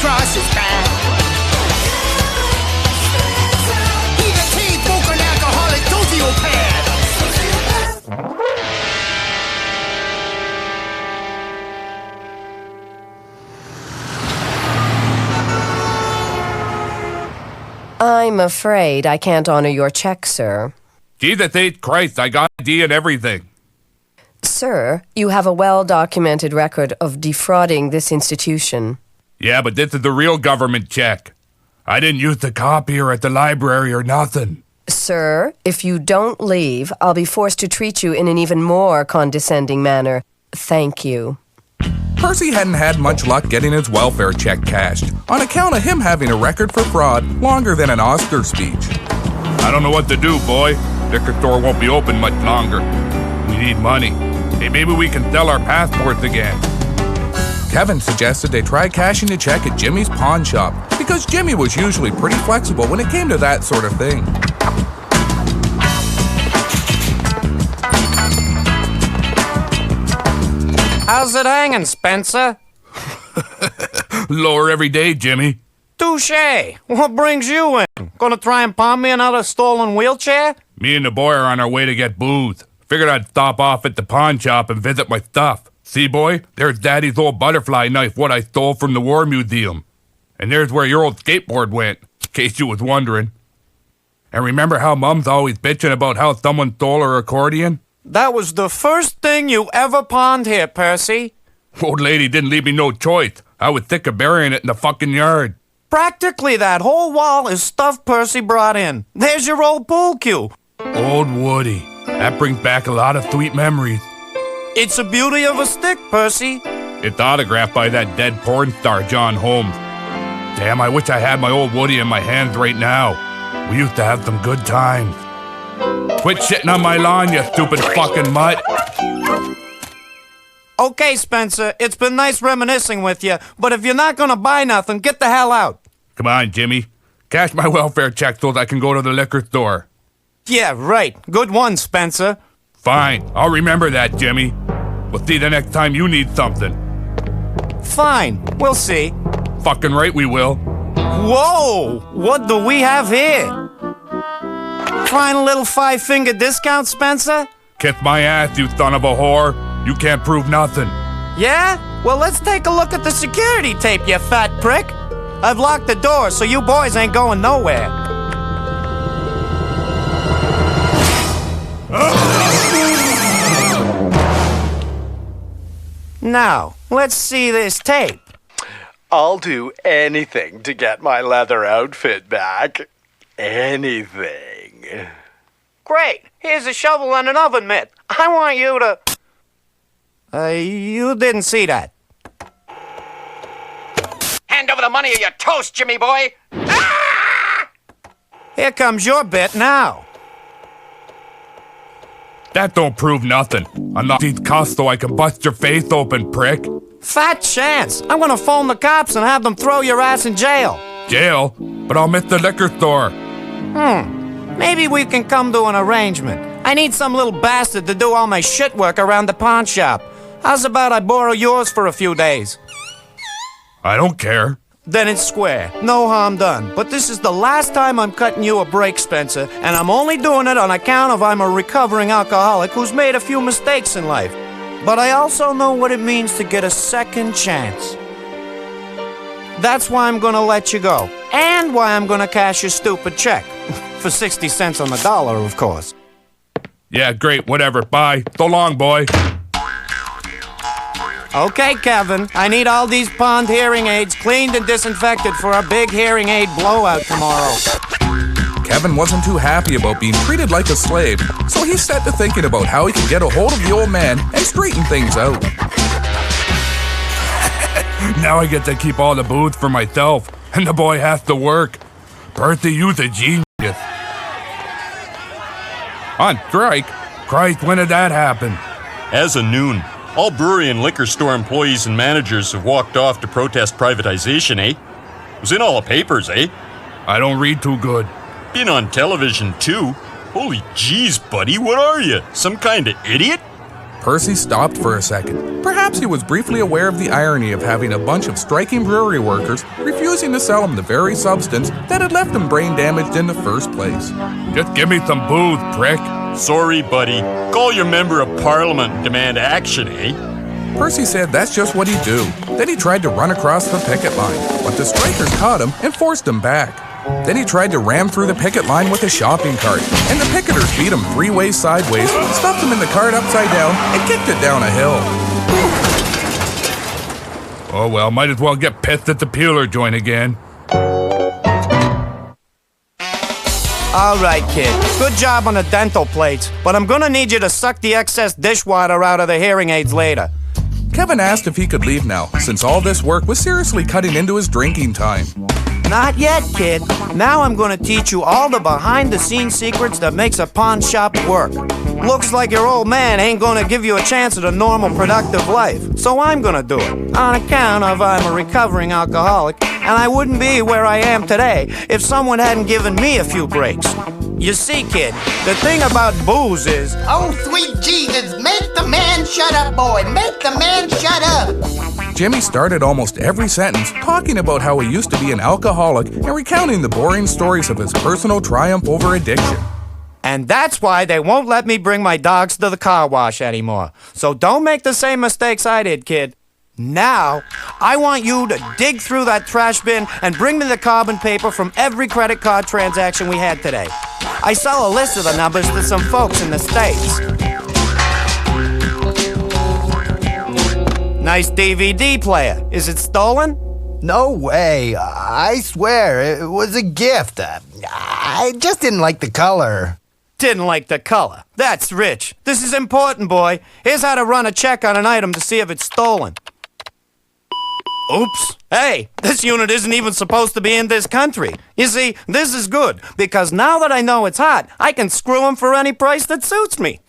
cross his path. He's a teen smoker, an alcoholic sociopath. I'm afraid I can't honor your check, sir. Jesus H. Christ, I got ID and everything. Sir, you have a well-documented record of defrauding this institution. Yeah, but this is the real government check. I didn't use the copier at the library or nothing. Sir, if you don't leave, I'll be forced to treat you in an even more condescending manner. Thank you. Percy hadn't had much luck getting his welfare check cashed, on account of him having a record for fraud longer than an Oscar speech. I don't know what to do, boy. Liquor store won't be open much longer. We need money. Hey, maybe we can sell our passports again. Kevin suggested they try cashing the check at Jimmy's pawn shop, because Jimmy was usually pretty flexible when it came to that sort of thing. How's it hanging, Spencer? Lower every day, Jimmy. Touché. What brings you in? Gonna try and pawn me another stolen wheelchair? Me and the boy are on our way to get booze. Figured I'd stop off at the pawn shop and visit my stuff. See, boy, there's Daddy's old butterfly knife, what I stole from the War Museum. And there's where your old skateboard went, in case you was wondering. And remember how Mom's always bitching about how someone stole her accordion? That was the first thing you ever pawned here, Percy. Old lady didn't leave me no choice. I was sick of burying it in the fucking yard. Practically that whole wall is stuff Percy brought in. There's your old pool cue. Old Woody. That brings back a lot of sweet memories. It's a beauty of a stick, Percy. It's autographed by that dead porn star, John Holmes. Damn, I wish I had my old Woody in my hands right now. We used to have some good times. Quit shitting on my lawn, you stupid fucking mutt. Okay, Spencer, it's been nice reminiscing with you, but if you're not gonna buy nothing, get the hell out. Come on, Jimmy. Cash my welfare check so that I can go to the liquor store. Yeah, right. Good one, Spencer. Fine. I'll remember that, Jimmy. We'll see the next time you need something. Fine. We'll see. Fucking right we will. Whoa! What do we have here? Find a little 5-finger discount, Spencer? Kiss my ass, you son of a whore. You can't prove nothing. Yeah? Well, let's take a look at the security tape, you fat prick. I've locked the door, so you boys ain't going nowhere. Now, let's see this tape. I'll do anything to get my leather outfit back. Anything. Great. Here's a shovel and an oven mitt. I want you to... you didn't see that. Hand over the money or you're toast, Jimmy boy. Ah! Here comes your bit now. That don't prove nothing. I'm not these cuffs so I can bust your face open, prick. Fat chance. I'm gonna phone the cops and have them throw your ass in jail. Jail? But I'll miss the liquor store. Maybe we can come to an arrangement. I need some little bastard to do all my shit work around the pawn shop. How's about I borrow yours for a few days? I don't care. Then it's square. No harm done. But this is the last time I'm cutting you a break, Spencer, and I'm only doing it on account of I'm a recovering alcoholic who's made a few mistakes in life. But I also know what it means to get a second chance. That's why I'm gonna let you go. And why I'm gonna cash your stupid check. For 60 cents on the dollar, of course. Yeah, great, whatever. Bye. So long, boy. Okay, Kevin. I need all these pawned hearing aids cleaned and disinfected for our big hearing aid blowout tomorrow. Kevin wasn't too happy about being treated like a slave, so he set to thinking about how he could get a hold of the old man and straighten things out. Now I get to keep all the booze for myself, and the boy has to work. Percy, you's a genius. On strike? Christ, when did that happen? As of noon. All brewery and liquor store employees and managers have walked off to protest privatization, eh? It was in all the papers, eh? I don't read too good. Been on television, too. Holy jeez, buddy, what are you? Some kind of idiot? Percy stopped for a second. Perhaps Perhaps he was briefly aware of the irony of having a bunch of striking brewery workers refusing to sell him the very substance that had left him brain damaged in the first place. Just give me some booze, prick. Sorry, buddy. Call your member of parliament and demand action, eh? Percy said that's just what he'd do. Then he tried to run across the picket line, but the strikers caught him and forced him back. Then he tried to ram through the picket line with a shopping cart, and the picketers beat him 3 ways sideways, stuffed him in the cart upside down, and kicked it down a hill. Oh well, might as well get pissed at the peeler joint again. All right, kid. Good job on the dental plates, but I'm gonna need you to suck the excess dishwater out of the hearing aids later. Kevin asked if he could leave now, since all this work was seriously cutting into his drinking time. Not yet, kid. Now I'm gonna teach you all the behind-the-scenes secrets that makes a pawn shop work. Looks like your old man ain't gonna give you a chance at a normal, productive life, so I'm gonna do it, on account of I'm a recovering alcoholic, and I wouldn't be where I am today if someone hadn't given me a few breaks. You see, kid, the thing about booze is... Oh, sweet Jesus, make the man shut up, boy. Make the man shut up. Jimmy started almost every sentence talking about how he used to be an alcoholic and recounting the boring stories of his personal triumph over addiction. And that's why they won't let me bring my dogs to the car wash anymore. So don't make the same mistakes I did, kid. Now, I want you to dig through that trash bin and bring me the carbon paper from every credit card transaction we had today. I saw a list of the numbers to some folks in the States. Nice DVD player. Is it stolen? No way. I swear, it was a gift. I just didn't like the color. Didn't like the color. That's rich. This is important, boy. Here's how to run a check on an item to see if it's stolen. Oops. Hey, this unit isn't even supposed to be in this country. You see, this is good, because now that I know it's hot, I can screw him for any price that suits me.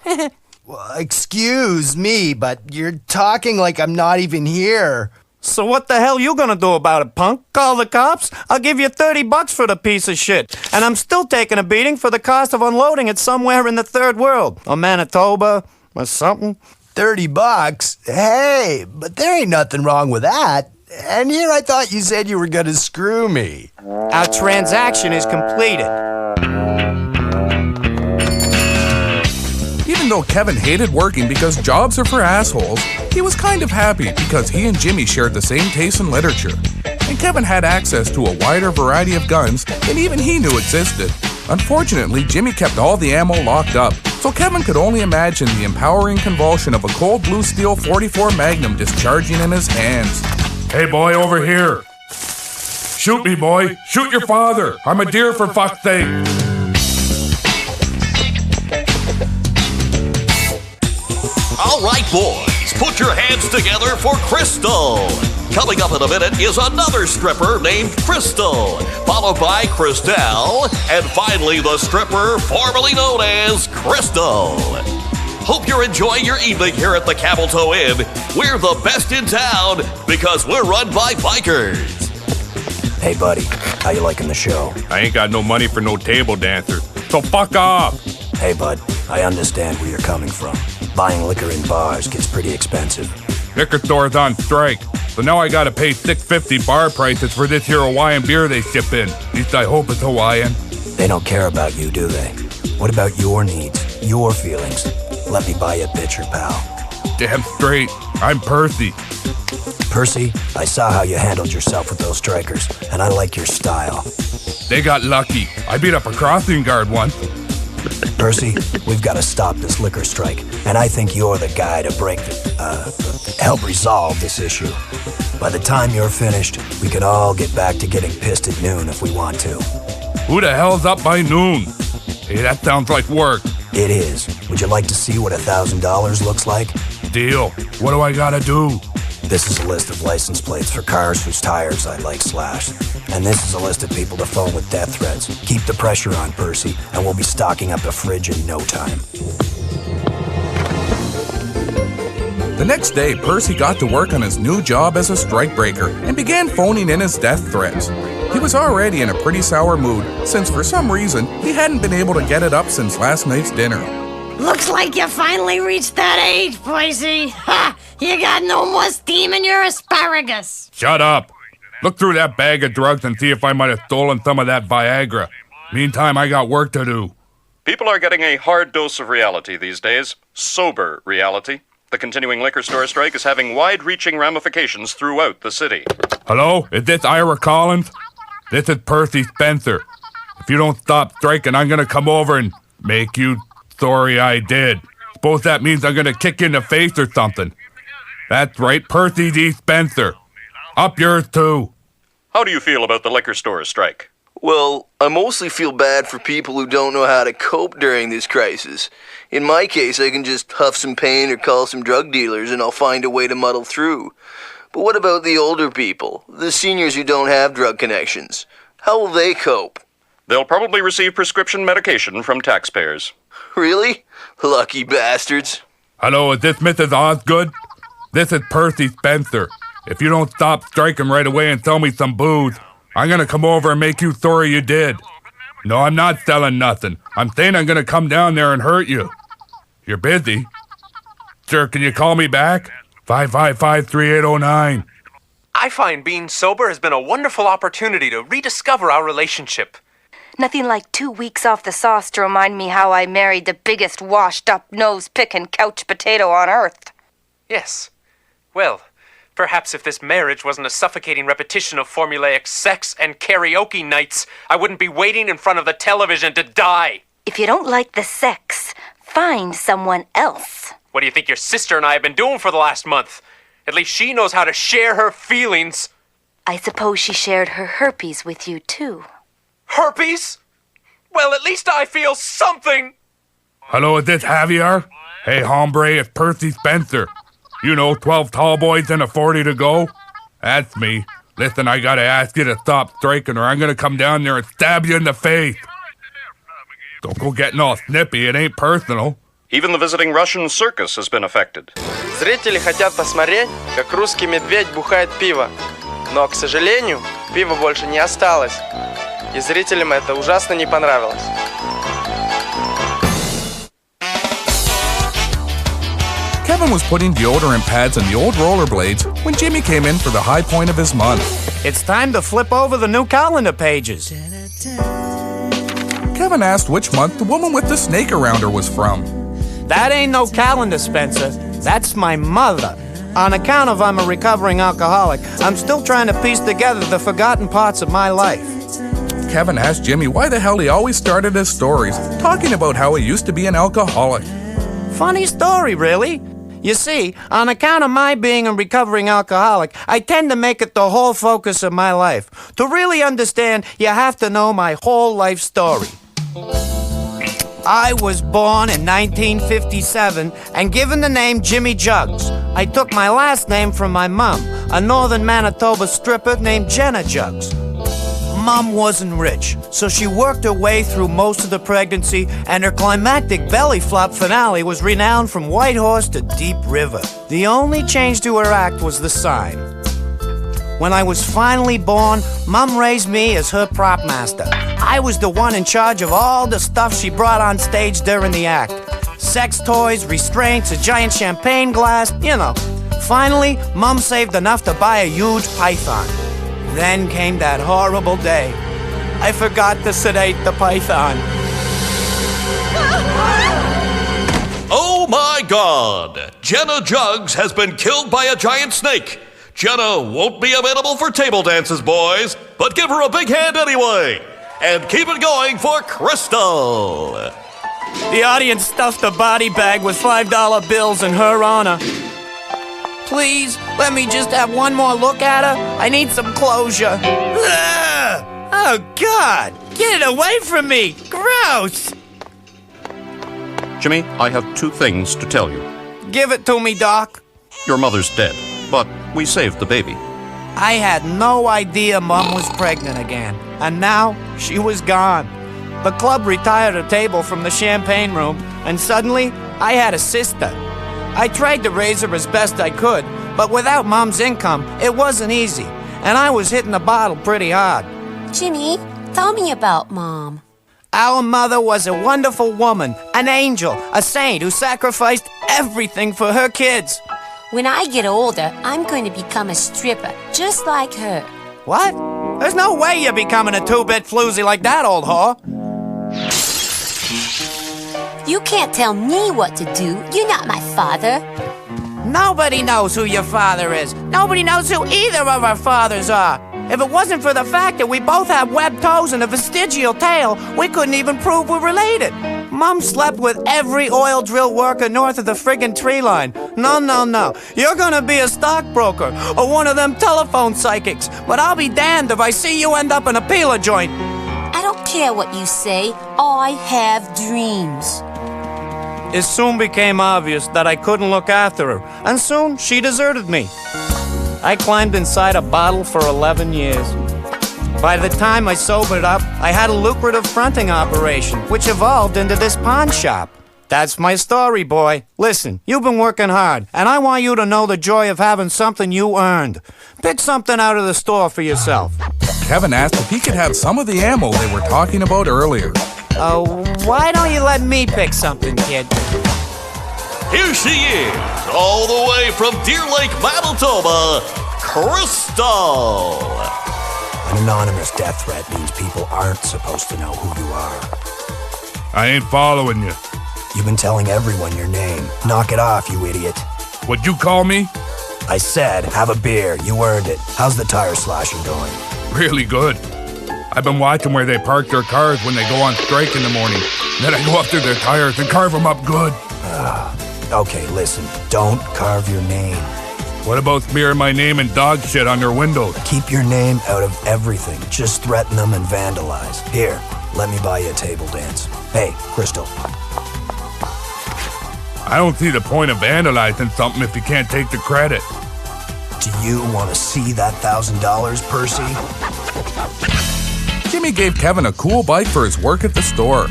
Well, excuse me, but you're talking like I'm not even here. So what the hell you gonna do about it, punk? Call the cops? I'll give you $30 for the piece of shit. And I'm still taking a beating for the cost of unloading it somewhere in the third world. Or Manitoba, or something. $30? Hey, but there ain't nothing wrong with that. And here I thought you said you were gonna screw me. Our transaction is completed. Even though Kevin hated working because jobs are for assholes, he was kind of happy because he and Jimmy shared the same taste in literature. And Kevin had access to a wider variety of guns than even he knew existed. Unfortunately, Jimmy kept all the ammo locked up, so Kevin could only imagine the empowering convulsion of a cold blue steel .44 Magnum discharging in his hands. Hey boy, over here. Shoot me, boy. Shoot your father. I'm a deer, for fuck's sake. All right, boys, put your hands together for Crystal. Coming up in a minute is another stripper named Crystal, followed by Christelle, and finally the stripper formerly known as Crystal. Hope you're enjoying your evening here at the Camel Toe Inn. We're the best in town because we're run by bikers. Hey, buddy, how you liking the show? I ain't got no money for no table dancer, so fuck off. Hey, bud, I understand where you're coming from. Buying liquor in bars gets pretty expensive. Liquor store's on strike, so now I gotta pay $6.50 bar prices for this here Hawaiian beer they ship in. At least I hope it's Hawaiian. They don't care about you, do they? What about your needs, your feelings? Let me buy you a pitcher, pal. Damn straight, I'm Percy. Percy, I saw how you handled yourself with those strikers, and I like your style. They got lucky. I beat up a crossing guard once. Percy, we've got to stop this liquor strike, and I think you're the guy to help resolve this issue. By the time you're finished, we can all get back to getting pissed at noon if we want to. Who the hell's up by noon? Hey, that sounds like work. It is. Would you like to see what $1,000 looks like? Deal. What do I gotta do? This is a list of license plates for cars whose tires I like slashed. And this is a list of people to phone with death threats. Keep the pressure on, Percy, and we'll be stocking up the fridge in no time. The next day, Percy got to work on his new job as a strikebreaker and began phoning in his death threats. He was already in a pretty sour mood, since for some reason, he hadn't been able to get it up since last night's dinner. Looks like you finally reached that age, Percy. Ha! You got no more steam in your asparagus. Shut up. Look through that bag of drugs and see if I might have stolen some of that Viagra. Meantime, I got work to do. People are getting a hard dose of reality these days. Sober reality. The continuing liquor store strike is having wide-reaching ramifications throughout the city. Hello? Is this Ira Collins? This is Percy Spencer. If you don't stop striking, I'm gonna come over and make you sorry I did. Suppose that means I'm gonna kick you in the face or something. That's right, Percy D. Spencer. Up yours too. How do you feel about the liquor store strike? Well, I mostly feel bad for people who don't know how to cope during this crisis. In my case, I can just huff some paint or call some drug dealers and I'll find a way to muddle through. But what about the older people, the seniors who don't have drug connections? How will they cope? They'll probably receive prescription medication from taxpayers. Really? Lucky bastards. Hello, is this Mrs. Osgood? This is Percy Spencer. If you don't stop striking right away and sell me some booze, I'm gonna come over and make you sorry you did. No, I'm not selling nothing. I'm saying I'm gonna come down there and hurt you. You're busy? Sure, can you call me back? 555-3809. I find being sober has been a wonderful opportunity to rediscover our relationship. Nothing like 2 weeks off the sauce to remind me how I married the biggest washed-up, nose-picking couch potato on earth. Yes. Well, perhaps if this marriage wasn't a suffocating repetition of formulaic sex and karaoke nights, I wouldn't be waiting in front of the television to die. If you don't like the sex, find someone else. What do you think your sister and I have been doing for the last month? At least she knows how to share her feelings. I suppose she shared her herpes with you, too. Herpes? Well, at least I feel something. Hello, is this Javier? Hey, hombre, it's Percy Spencer. You know, 12 tall boys and a 40 to go? That's me. Listen, I gotta ask you to stop striking or I'm gonna come down there and stab you in the face. Don't go getting all snippy, it ain't personal. Even the visiting Russian circus has been affected. Зрители хотят посмотреть, как русский медведь бухает пиво. Но, к сожалению, пива больше не осталось. И зрителям это ужасно не понравилось. Kevin was putting deodorant pads on the old rollerblades when Jimmy came in for the high point of his month. It's time to flip over the new calendar pages. Kevin asked which month the woman with the snake around her was from. That ain't no calendar, Spencer. That's my mother. On account of I'm a recovering alcoholic, I'm still trying to piece together the forgotten parts of my life. Kevin asked Jimmy why the hell he always started his stories talking about how he used to be an alcoholic. Funny story, really. You see, on account of my being a recovering alcoholic, I tend to make it the whole focus of my life. To really understand, you have to know my whole life story. I was born in 1957 and given the name Jimmy Jugs. I took my last name from my mom, a northern Manitoba stripper named Jenna Jugs. Mom wasn't rich, so she worked her way through most of the pregnancy, and her climactic belly flop finale was renowned from Whitehorse to Deep River. The only change to her act was the sign. When I was finally born, Mom raised me as her prop master. I was the one in charge of all the stuff she brought on stage during the act. Sex toys, restraints, a giant champagne glass, you know. Finally, Mom saved enough to buy a huge python. Then came that horrible day. I forgot to sedate the python. Oh my God! Jenna Jugs has been killed by a giant snake. Jenna won't be available for table dances, boys, but give her a big hand anyway. And keep it going for Crystal. The audience stuffed a body bag with $5 bills in her honor. Please, let me just have one more look at her. I need some closure. Ugh! Oh, God! Get it away from me! Gross! Jimmy, I have two things to tell you. Give it to me, Doc. Your mother's dead, but we saved the baby. I had no idea Mom was pregnant again, and now she was gone. The club retired a table from the champagne room, and suddenly I had a sister. I tried to raise her as best I could, but without Mom's income, it wasn't easy, and I was hitting the bottle pretty hard. Jimmy, tell me about Mom. Our mother was a wonderful woman, an angel, a saint who sacrificed everything for her kids. When I get older, I'm going to become a stripper, just like her. What? There's no way you're becoming a two-bit floozy like that, old whore. You can't tell me what to do. You're not my father. Nobody knows who your father is. Nobody knows who either of our fathers are. If it wasn't for the fact that we both have webbed toes and a vestigial tail, we couldn't even prove we're related. Mom slept with every oil drill worker north of the friggin' tree line. No. You're gonna be a stockbroker or one of them telephone psychics. But I'll be damned if I see you end up in a peeler joint. I don't care what you say. I have dreams. It soon became obvious that I couldn't look after her, and soon she deserted me. I climbed inside a bottle for 11 years. By the time I sobered up, I had a lucrative fronting operation, which evolved into this pawn shop. That's my story, boy. Listen, you've been working hard, and I want you to know the joy of having something you earned. Pick something out of the store for yourself. Kevin asked if he could have some of the ammo they were talking about earlier. Why don't you let me pick something, kid? Here she is, all the way from Deer Lake, Manitoba, Crystal. An anonymous death threat means people aren't supposed to know who you are. I ain't following you. You've been telling everyone your name. Knock it off, you idiot. What'd you call me? I said, have a beer. You earned it. How's the tire slashing going? Really good. I've been watching where they park their cars when they go on strike in the morning. Then I go up to their tires and carve them up good. Okay, listen. Don't carve your name. What about smearing my name and dog shit on their windows? Keep your name out of everything. Just threaten them and vandalize. Here, let me buy you a table dance. Hey, Crystal. I don't see the point of vandalizing something if you can't take the credit. Do you want to see that $1,000, Percy? Jimmy gave Kevin a cool bike for his work at the store.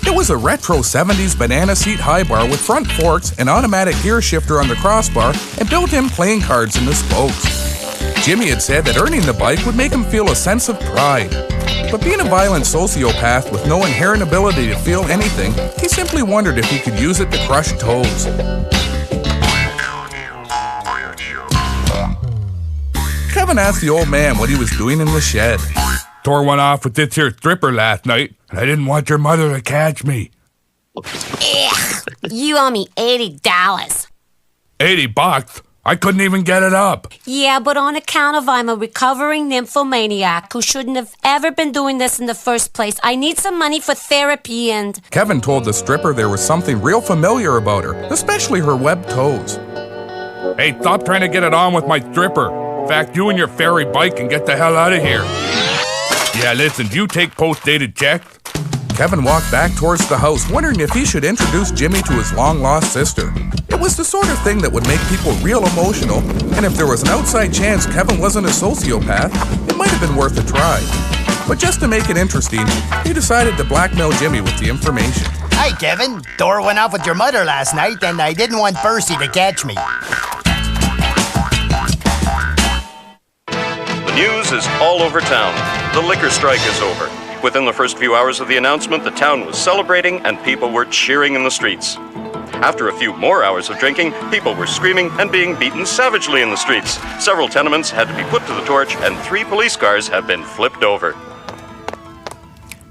It was a retro 70s banana seat high bar with front forks, an automatic gear shifter on the crossbar, and built-in playing cards in the spokes. Jimmy had said that earning the bike would make him feel a sense of pride. But being a violent sociopath with no inherent ability to feel anything, he simply wondered if he could use it to crush toes. Kevin asked the old man what he was doing in the shed. Tore one off with this here stripper last night, and I didn't want your mother to catch me. Ugh, you owe me $80. $80? I couldn't even get it up. Yeah, but on account of I'm a recovering nymphomaniac who shouldn't have ever been doing this in the first place, I need some money for therapy and... Kevin told the stripper there was something real familiar about her, especially her webbed toes. Hey, stop trying to get it on with my stripper. In fact, you and your fairy bike can get the hell out of here. Yeah, listen, do you take post-dated checks? Kevin walked back towards the house, wondering if he should introduce Jimmy to his long-lost sister. It was the sort of thing that would make people real emotional, and if there was an outside chance Kevin wasn't a sociopath, it might have been worth a try. But just to make it interesting, he decided to blackmail Jimmy with the information. Hi, Kevin. Door went off with your mother last night, and I didn't want Percy to catch me. The news is all over town. The liquor strike is over. Within the first few hours of the announcement, the town was celebrating and people were cheering in the streets. After a few more hours of drinking, people were screaming and being beaten savagely in the streets. Several tenements had to be put to the torch, and 3 police cars have been flipped over.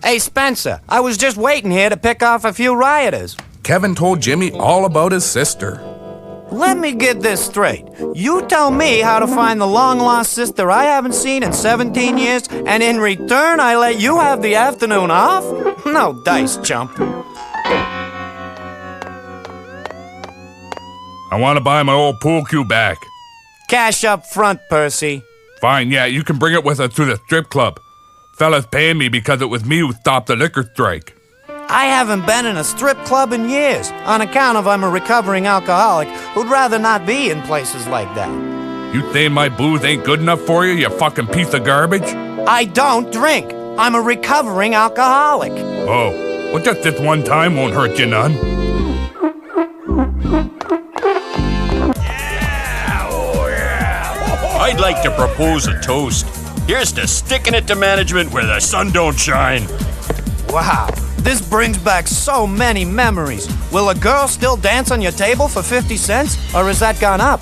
Hey, Spencer, I was just waiting here to pick off a few rioters. Kevin told Jimmy all about his sister. Let me get this straight. You tell me how to find the long-lost sister I haven't seen in 17 years, and in return I let you have the afternoon off? No dice, chump. I want to buy my old pool cue back. Cash up front, Percy. Fine, yeah, you can bring it with us to the strip club. Fella's paying me because it was me who stopped the liquor strike. I haven't been in a strip club in years, on account of I'm a recovering alcoholic who'd rather not be in places like that. You saying my booze ain't good enough for you, you fucking piece of garbage? I don't drink. I'm a recovering alcoholic. Oh, well just this one time won't hurt you none. I'd like to propose a toast. Here's to sticking it to management where the sun don't shine. Wow, This brings back so many memories. Will a girl still dance on your table for 50 cents, or has that gone up?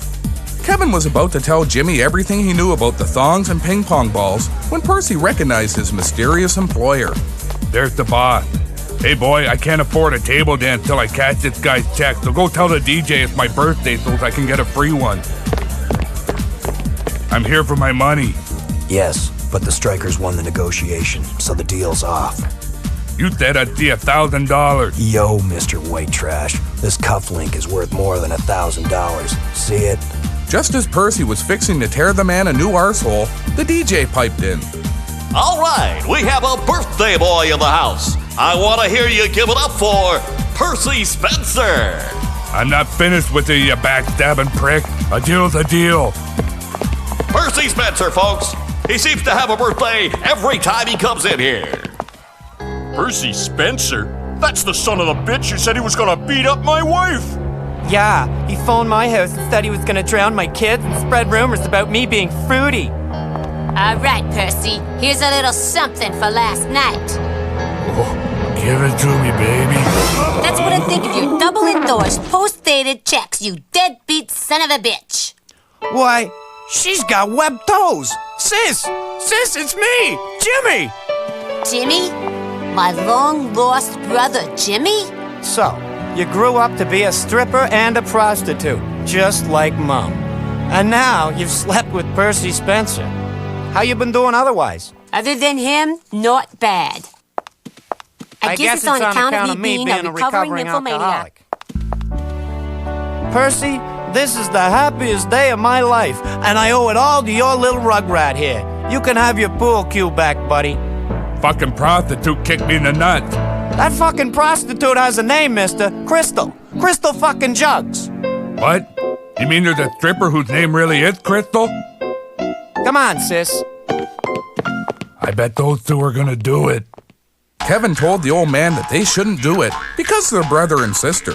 Kevin was about to tell Jimmy everything he knew about the thongs and ping pong balls when Percy recognized his mysterious employer. There's the boss. Hey boy, I can't afford a table dance till I catch this guy's check, so go tell the DJ it's my birthday so I can get a free one. I'm here for my money. Yes, but the strikers won the negotiation, so the deal's off. You said I'd see $1,000. Yo, Mr. White Trash, this cufflink is worth more than $1,000. See it? Just as Percy was fixing to tear the man a new arsehole, the DJ piped in. All right, we have a birthday boy in the house. I want to hear you give it up for Percy Spencer. I'm not finished with you, you backstabbing prick. A deal's a deal. Percy Spencer, folks. He seems to have a birthday every time he comes in here. Percy Spencer? That's the son of the bitch who said he was gonna beat up my wife. Yeah, he phoned my house and said he was gonna drown my kids and spread rumors about me being fruity. All right, Percy. Here's a little something for last night. Oh, give it to me, baby. That's what I think of your double-endorsed, post-dated checks, you deadbeat son of a bitch. Why, she's got webbed toes. Sis, it's me, Jimmy. Jimmy? My long-lost brother, Jimmy? So, you grew up to be a stripper and a prostitute, just like Mom. And now you've slept with Percy Spencer. How you been doing otherwise? Other than him, not bad. I guess it's on account of me being a recovering nymphomaniac. Percy, this is the happiest day of my life, and I owe it all to your little rugrat here. You can have your pool cue back, buddy. Fucking prostitute kicked me in the nuts. That fucking prostitute has a name, mister. Crystal. Crystal fucking Jugs. What? You mean there's a stripper whose name really is Crystal? Come on, sis. I bet those two are gonna do it. Kevin told the old man that they shouldn't do it because they're brother and sister.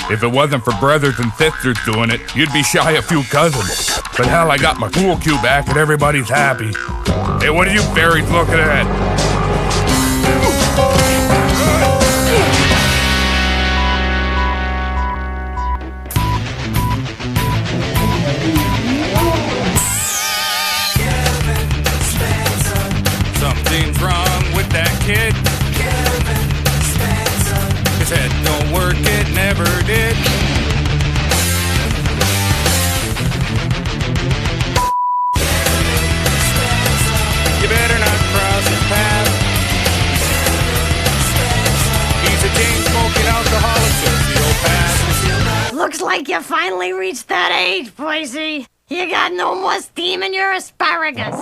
If it wasn't for brothers and sisters doing it, you'd be shy a few cousins. But hell, I got my pool cue back and everybody's happy. Hey, what are you fairies looking at? Something's wrong with that kid. His head don't work, it never did. You better not cross his path. He's a chain-smoking alcoholic, sociopath. Looks like you finally reached that age, Percy. You got no more steam in your asparagus.